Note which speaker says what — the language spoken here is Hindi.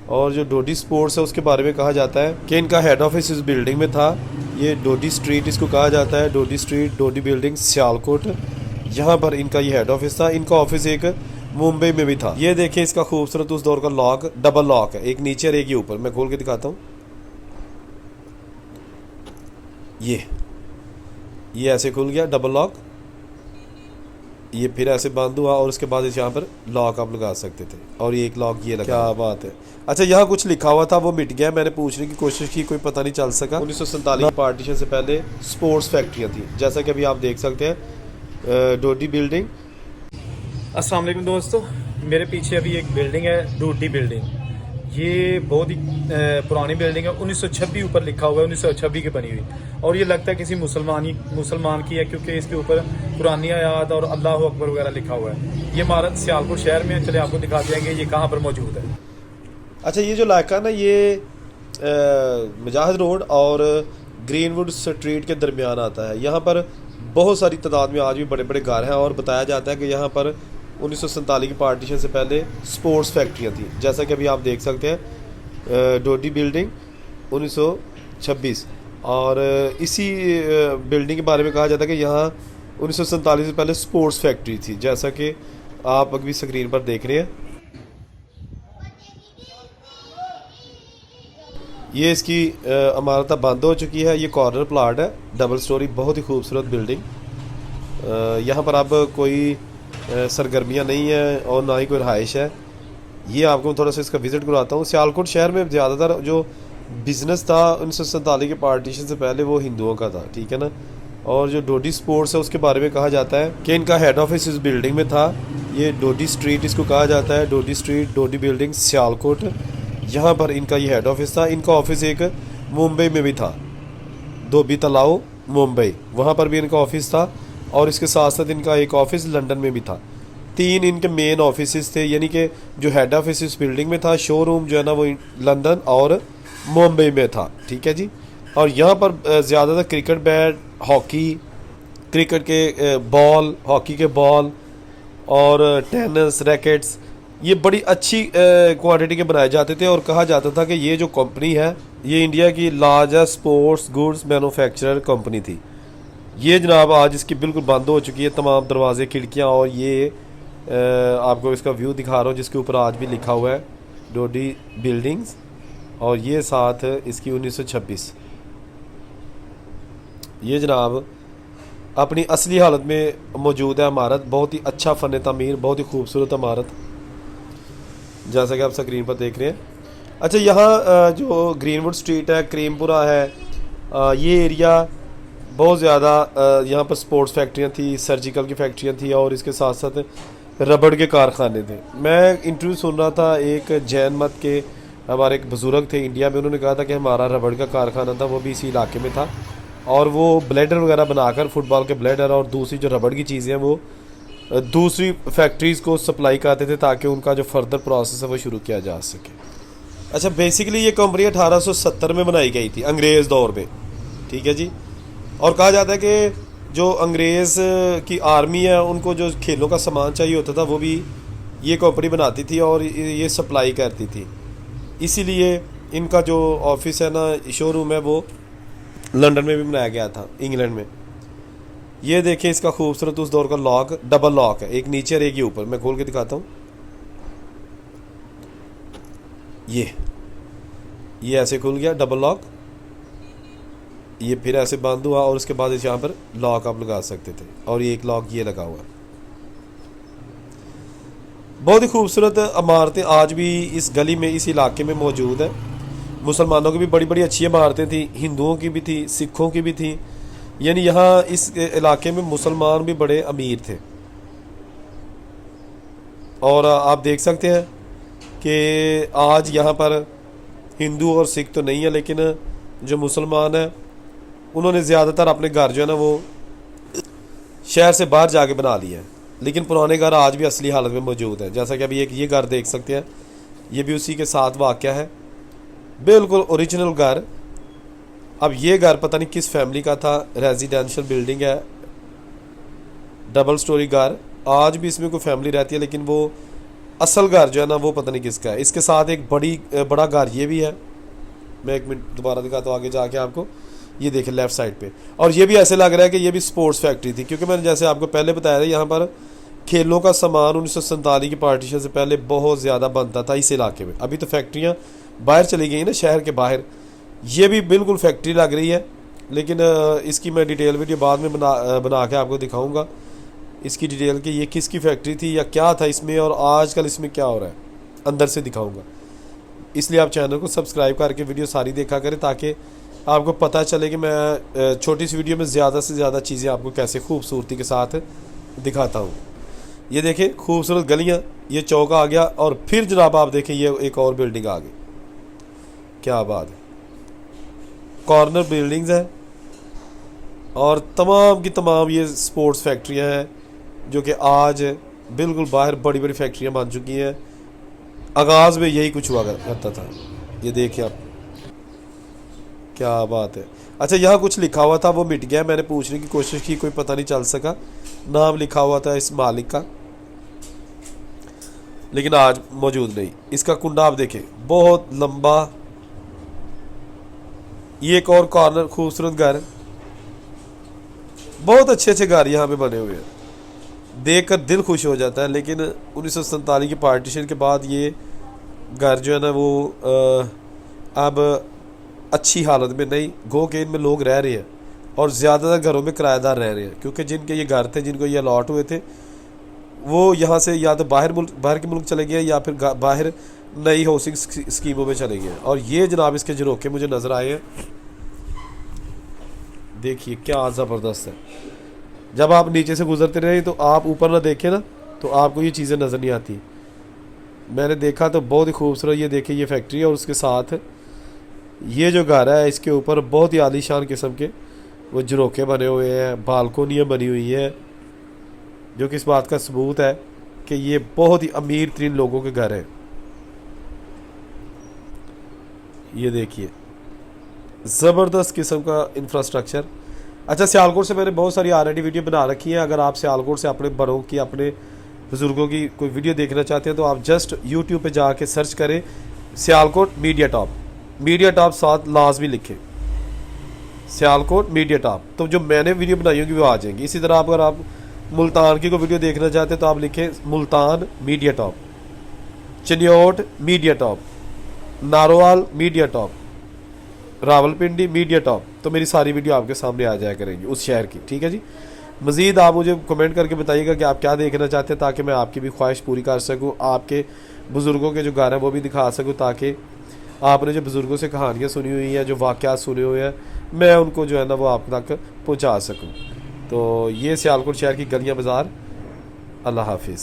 Speaker 1: और जो डोडी स्पोर्ट्स है उसके बारे में कहा जाता है कि इनका हेड ऑफिस इस बिल्डिंग में था। ये डोडी स्ट्रीट इसको कहा जाता है, डोडी स्ट्रीट, डोडी बिल्डिंग, सियालकोट। यहाँ पर इनका ये हेड ऑफिस था। इनका ऑफिस एक मुंबई में भी था। ये देखें इसका खूबसूरत उस दौर का लॉक, डबल लॉक है, एक नीचे और एक ये ऊपर। मैं खोल के दिखाता हूँ। ये ऐसे खुल गया डबल लॉक, ये फिर ऐसे बंद हुआ और उसके बाद इस यहाँ पर लॉक आप लगा सकते थे। और ये एक लॉक ये लगा। क्या बात है। अच्छा, यहाँ कुछ लिखा हुआ था वो मिट गया। मैंने पूछने की कोशिश की, कोई पता नहीं चल सका। 1947 पार्टीशन से पहले स्पोर्ट्स फैक्ट्रियाँ थी, जैसा कि अभी आप देख सकते हैं डोडी बिल्डिंग।
Speaker 2: अस्सलाम वालेकुम दोस्तों, मेरे पीछे अभी एक बिल्डिंग है, डोडी बिल्डिंग। ये बहुत ही पुरानी बिल्डिंग है। 1926 ऊपर लिखा हुआ है, 1926 की बनी हुई। और ये लगता है किसी मुसलमान की है, क्योंकि इसके ऊपर पुरानी आयात और अल्लाह अकबर वगैरह लिखा हुआ है। ये इमारत सियालकोट शहर में है। चले आपको दिखा देंगे ये कहाँ पर मौजूद है।
Speaker 1: अच्छा, ये जो इलाका ना, ये मुजाहिद रोड और ग्रीनवुड स्ट्रीट के दरमियान आता है। यहाँ पर बहुत सारी तादाद में आज भी बड़े बड़े घर हैं और बताया जाता है कि यहाँ पर 1947 की पार्टीशन से पहले स्पोर्ट्स फैक्ट्रियाँ थी, जैसा कि अभी आप देख सकते हैं डोडी बिल्डिंग 1926। और इसी बिल्डिंग के बारे में कहा जाता है कि यहाँ 1947 से पहले स्पोर्ट्स फैक्ट्री थी, जैसा कि आप अभी स्क्रीन पर देख रहे हैं। ये इसकी इमारत बंद हो चुकी है। ये कॉर्नर प्लाट है, डबल स्टोरी, बहुत ही खूबसूरत बिल्डिंग। यहाँ पर अब कोई सरगर्मियाँ नहीं है और ना ही कोई रहाइश है। ये आपको थोड़ा सा इसका विज़िट करवाता हूँ। सियालकोट शहर में ज़्यादातर जो बिज़नेस था 1947 के पार्टीशन से पहले वो हिंदुओं का था, ठीक है ना। और जो डोडी स्पोर्ट्स है उसके बारे में कहा जाता है कि इनका हेड ऑफिस इस बिल्डिंग में था। ये डोडी स्ट्रीट इसको कहा जाता है, डोडी स्ट्रीट, डोडी बिल्डिंग, सियालकोट। यहाँ पर इनका ये हेड ऑफिस था। इनका ऑफिस एक मुंबई में भी था, धोबी तलाव मुंबई, वहाँ पर भी इनका ऑफिस था। और इसके साथ साथ इनका एक ऑफिस लंदन में भी था। 3 इनके मेन ऑफिस थे, यानी कि जो हेड ऑफिस इस बिल्डिंग में था, शोरूम जो है ना वो लंदन और मुंबई में था, ठीक है जी। और यहाँ पर ज़्यादातर क्रिकेट बैट, हॉकी, क्रिकेट के बॉल, हॉकी के बॉल और टेनिस रैकेट्स, ये बड़ी अच्छी क्वांटिटी के बनाए जाते थे। और कहा जाता था कि ये जो कंपनी है ये इंडिया की largest sports goods manufacturer company थी। ये जनाब आज इसकी बिल्कुल बंद हो चुकी है, तमाम दरवाजे, खिड़कियाँ। और ये आपको इसका व्यू दिखा रहा हूँ जिसके ऊपर आज भी लिखा हुआ है डोडी बिल्डिंग्स। और ये साथ इसकी 1926। ये जनाब अपनी असली हालत में मौजूद है इमारत। बहुत ही अच्छा फ़न तामीर, बहुत ही खूबसूरत इमारत, जैसा कि आप स्क्रीन पर देख रहे हैं। अच्छा, यहाँ जो ग्रीनवुड स्ट्रीट है, क्रीमपुरा है, ये एरिया बहुत ज़्यादा यहाँ पर स्पोर्ट्स फैक्ट्रियाँ थी, सर्जिकल की फैक्ट्रियाँ थी और इसके साथ साथ रबड़ के कारखाने थे। मैं इंटरव्यू सुन रहा था, एक जैन मत के हमारे एक बुज़ुर्ग थे इंडिया में, उन्होंने कहा था कि हमारा रबड़ का कारखाना था, वो भी इसी इलाके में था। और वो ब्लेडर वगैरह बनाकर, फुटबॉल के ब्लेडर और दूसरी जो रबड़ की चीज़ें हैं वो दूसरी फैक्ट्रीज़ को सप्लाई करते थे ताकि उनका जो फर्दर प्रोसेस है वो शुरू किया जा सके। अच्छा, बेसिकली ये कंपनी 1870 में बनाई गई थी, अंग्रेज़ दौर में, ठीक है जी। और कहा जाता है कि जो अंग्रेज़ की आर्मी है उनको जो खेलों का सामान चाहिए होता था वो भी ये कंपनी बनाती थी और ये सप्लाई करती थी। इसीलिए इनका जो ऑफिस है ना, शोरूम है, वो लंदन में भी बनाया गया था, इंग्लैंड में। ये देखें इसका खूबसूरत उस दौर का लॉक, डबल लॉक है, एक नीचे और एक ये ऊपर। मैं खोल के दिखाता हूँ। ये ऐसे खुल गया डबल लॉक, ये फिर ऐसे बंद हुआ और उसके बाद इस यहाँ पर लॉक आप लगा सकते थे। और ये एक लॉक ये लगा हुआ है। बहुत ही खूबसूरत इमारतें आज भी इस गली में, इस इलाके में मौजूद है। मुसलमानों की भी बड़ी बड़ी अच्छी इमारतें थी, हिंदुओं की भी थी, सिखों की भी थी। यानी यहाँ इस इलाके में मुसलमान भी बड़े अमीर थे। और आप देख सकते हैं कि आज यहाँ पर हिंदू और सिख तो नहीं है, लेकिन जो मुसलमान है उन्होंने ज़्यादातर अपने घर जो है ना वो शहर से बाहर जाके बना लिए हैं। लेकिन पुराने घर आज भी असली हालत में मौजूद हैं। जैसा कि अभी एक ये घर देख सकते हैं, ये भी उसी के साथ वाक़या है, बिल्कुल ओरिजिनल घर। अब ये घर पता नहीं किस फैमिली का था, रेजिडेंशियल बिल्डिंग है, डबल स्टोरी घर। आज भी इसमें कोई फैमिली रहती है, लेकिन वो असल घर जो है ना वो पता नहीं किसका है। इसके साथ एक बड़ा घर ये भी है। मैं एक मिनट दोबारा दिखाता हूँ आगे जाके आपको। ये देखें लेफ्ट साइड पे, और ये भी ऐसे लग रहा है कि ये भी स्पोर्ट्स फैक्ट्री थी, क्योंकि मैंने जैसे आपको पहले बताया था यहाँ पर खेलों का सामान 1947 की पार्टीशन से पहले बहुत ज़्यादा बनता था इस इलाके में। अभी तो फैक्ट्रियाँ बाहर चली गई ना, शहर के बाहर। ये भी बिल्कुल फैक्ट्री लग रही है, लेकिन इसकी मैं डिटेल वीडियो बाद में बना के आपको दिखाऊंगा इसकी डिटेल कि ये किसकी फैक्ट्री थी या क्या था इसमें, और आजकल इसमें क्या हो रहा है अंदर से दिखाऊंगा। इसलिए आप चैनल को सब्सक्राइब करके वीडियो सारी देखा करें, ताकि आपको पता चले कि मैं छोटी सी वीडियो में ज़्यादा से ज़्यादा चीज़ें आपको कैसे खूबसूरती के साथ दिखाता हूँ। ये देखें खूबसूरत गलियाँ, ये चौक आ गया, और फिर जनाब आप देखें ये एक और बिल्डिंग आ गई। क्या बात है, कॉर्नर बिल्डिंग्स हैं और तमाम की तमाम ये स्पोर्ट्स फैक्ट्रियाँ हैं, जो कि आज बिल्कुल बाहर बड़ी बड़ी फैक्ट्रियाँ बन चुकी हैं। आगाज़ में यही कुछ हुआ करता था। ये देखिए आप, क्या बात है। अच्छा, यहाँ कुछ लिखा हुआ था वो मिट गया, मैंने पूछने की कोशिश की, कोई पता नहीं चल सका। नाम लिखा हुआ था इस मालिक का, लेकिन आज मौजूद नहीं। इसका कुंडा आप देखें, बहुत लंबा। ये एक और कॉर्नर खूबसूरत घर, बहुत अच्छे अच्छे घर यहाँ पे बने हुए हैं, देखकर दिल खुश हो जाता है। लेकिन 1947 की पार्टीशन के बाद ये घर जो है ना वो अब अच्छी हालत में नहीं, गो के इनमें लोग रह रहे हैं, और ज़्यादातर घरों में किराएदार रह रहे हैं, क्योंकि जिनके ये घर थे, जिनको ये अलॉट हुए थे, वो यहाँ से या तो बाहर के मुल्क चले गए, या फिर बाहर नई हाउसिंग स्कीमों में चले गए। और ये जनाब इसके झरोखे मुझे नज़र आए हैं, देखिए क्या ज़बरदस्त है। जब आप नीचे से गुजरते रहे तो आप ऊपर ना देखें ना, तो आपको ये चीज़ें नज़र नहीं आती। मैंने देखा तो बहुत ही खूबसूरत। ये देखिए ये फैक्ट्री है, और उसके साथ ये जो घर है इसके ऊपर बहुत ही आलीशान किस्म के वो झरोखे बने हुए हैं, बालकोनियाँ बनी हुई हैं, जो कि इस बात का सबूत है कि ये बहुत ही अमीर तरीन लोगों के घर हैं। ये देखिए ज़बरदस्त किस्म का इंफ्रास्ट्रक्चर। अच्छा, सियालकोट से मैंने बहुत सारी ऑलरेडी वीडियो बना रखी है। अगर आप सियालकोट से अपने बड़ों की, अपने बुज़ुर्गों की कोई वीडियो देखना चाहते हैं तो आप जस्ट यूट्यूब पे जाके सर्च करें सियालकोट मीडिया टॉप, साथ लाजमी लिखें सियालकोट मीडिया टॉप, तो जो मैंने वीडियो बनाई होगी वो आ जाएंगी। इसी तरह अगर आप मुल्तान की कोई वीडियो देखना चाहते हैं तो आप लिखें Multan media top, Chiniot media top, Narowal media top, Rawalpindi media top, तो मेरी सारी वीडियो आपके सामने आ जाया करेंगी उस शहर की। ठीक है जी। मज़ीद आप मुझे कमेंट करके बताइएगा कि आप क्या देखना चाहते हैं, ताकि मैं आपकी भी ख्वाहिश पूरी कर सकूं, आपके बुज़ुर्गों के जो घर हैं वो भी दिखा सकूं, ताकि आपने जो बुज़ुर्गों से कहानियाँ सुनी हुई हैं, जो वाक़यात सुने हुए हैं, मैं उनको जो है ना वो आप तक पहुँचा सकूँ। तो ये सियालकोट शहर की गलियाँ बाज़ार। अल्लाह हाफिज़।